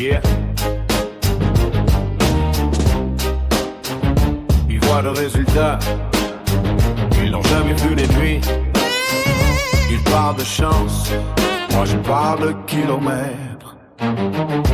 Yeah. Ils voient le résultat, ils n'ont jamais vu les nuits. Ils parlent de chance, moi je parle de kilomètres.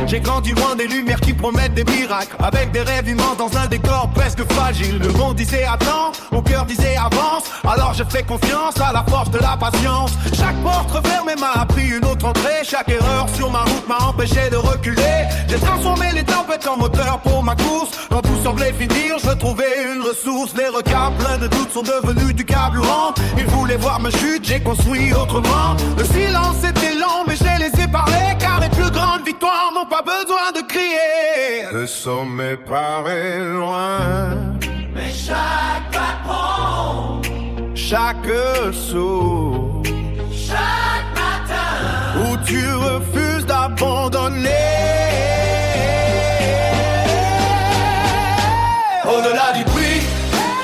J'ai grandi loin des lumières qui promettent des miracles, avec des rêves immenses dans un décor presque fragile. Le monde disait attends, mon cœur disait avance. Alors je fais confiance à la force de la patience. Chaque porte refermée m'a appris une autre entrée. Chaque erreur sur ma route m'a empêché de reculer. J'ai transformé les tempêtes en moteur pour ma course. Quand tout semblait finir, je trouvais une ressource. Les regards pleins de doutes sont devenus du carburant. Ils voulaient voir ma chute, j'ai construit autrement. Le silence était long mais je les ai parlé, car les plus grandes victoires n'ont pas besoin de crier. Le sommet paraît loin, Mais chaque patron, chaque saut, chaque matin, où tu refuses d'abandonner. au-delà du bruit,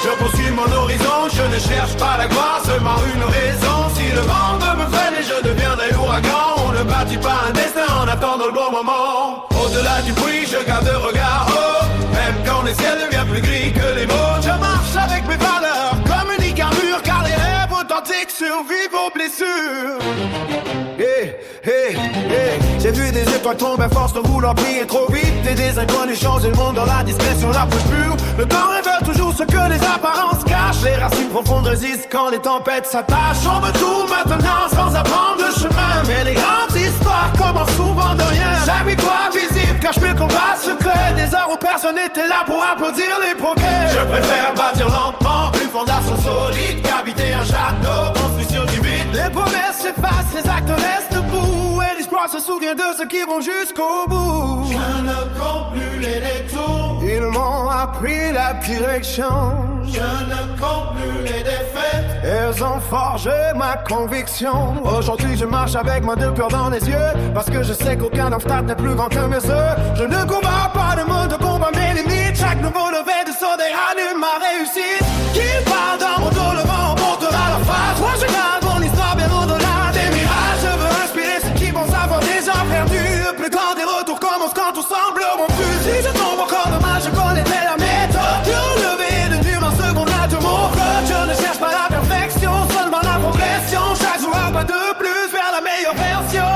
je poursuis mon horizon. Je ne cherche pas la gloire, seulement une raison. Si le vent me freine et je deviendrai ouragan, on ne bâtit pas un destin en attendant le bon moment. Au-delà du bruit, je garde le regard haut, même quand le ciel devient plus gris que les mots. Je marche avec mes valeurs comme une carbure, car les rêves authentiques survivent aux blessures. Hey, hey, hey. J'ai vu des étoiles tomber à force de vouloir briller trop vite, et des inconnus changer le monde dans la discrétion la plus pure. Le temps révèle toujours ce que les apparences cachent. Les racines profondes résistent quand les tempêtes s'attachent. On me tourne maintenant sans apprendre le chemin, mais les grandes histoires commencent souvent de rien. Chaque victoire visible cache mes combats secrets, des heures où personne n'était là pour applaudir les progrès. Je préfère bâtir lentement une fondation solide qu'habiter un château construit sur du vide. Les promesses s'effacent, les actes restent debout, et l'espoir se souvient de ceux qui vont jusqu'au bout. Je ne compte plus les détours, Ils m'ont appris la direction. je ne compte plus les défaites. Elles ont forgé ma conviction. Aujourd'hui je marche avec ma deux peurs dans les yeux, parce que je sais qu'aucun obstacle n'est plus grand que mes yeux. Je ne combats pas le monde, je combats mes limites. Chaque nouveau lever de soleil rallume ma réussite. Qui parle dans mon dos, le vent montera la face. Moi je garde mon histoire bien au-delà des mirages. Je veux inspirer ceux qui pensent avoir déjà perdu. Le plus grand des retours commence quand tout semble rompu. Si je tombe encore demain, je connaîtrai la méthode. Du lever de dur en seconde là de mon code. Je ne cherche pas la perfection, seulement la progression. Chaque jour un pas de plus vers la meilleure version.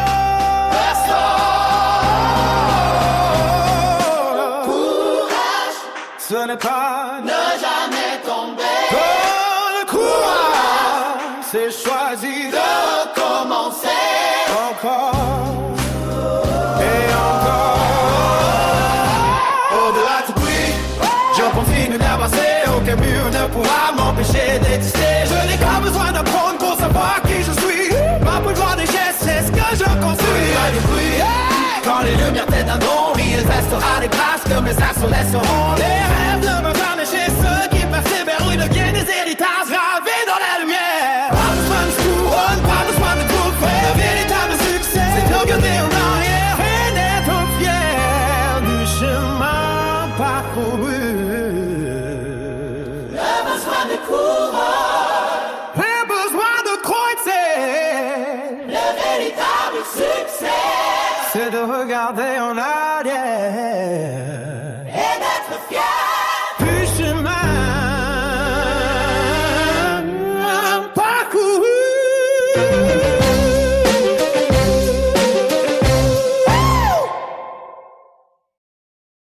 Courage, Ce n'est pas ne jamais tomber. le courage, c'est choisir De recommencer. encore et encore. Au-delà du bruit, je continue d'avancer. Aucun mur ne pourra m'empêcher d'exister. Je n'ai pas besoin d'apprendre pour savoir qui je suis. Ma pouvoir des gestes, c'est ce que je construis. Au-delà du bruit, quand les lumières t'éteindront, il restera des traces que mes actions laisseront. Les rêves ne me ferment chez ceux qui persévèrent. Ils deviennent des héritages gravés dans la lumière. Pas besoin de couronne, pas besoin de tout faire. Le véritable succès, c'est de regarder en arrière et d'être fier du chemin parcouru. Le besoin de courage, le besoin de croître, le véritable succès, c'est de regarder en arrière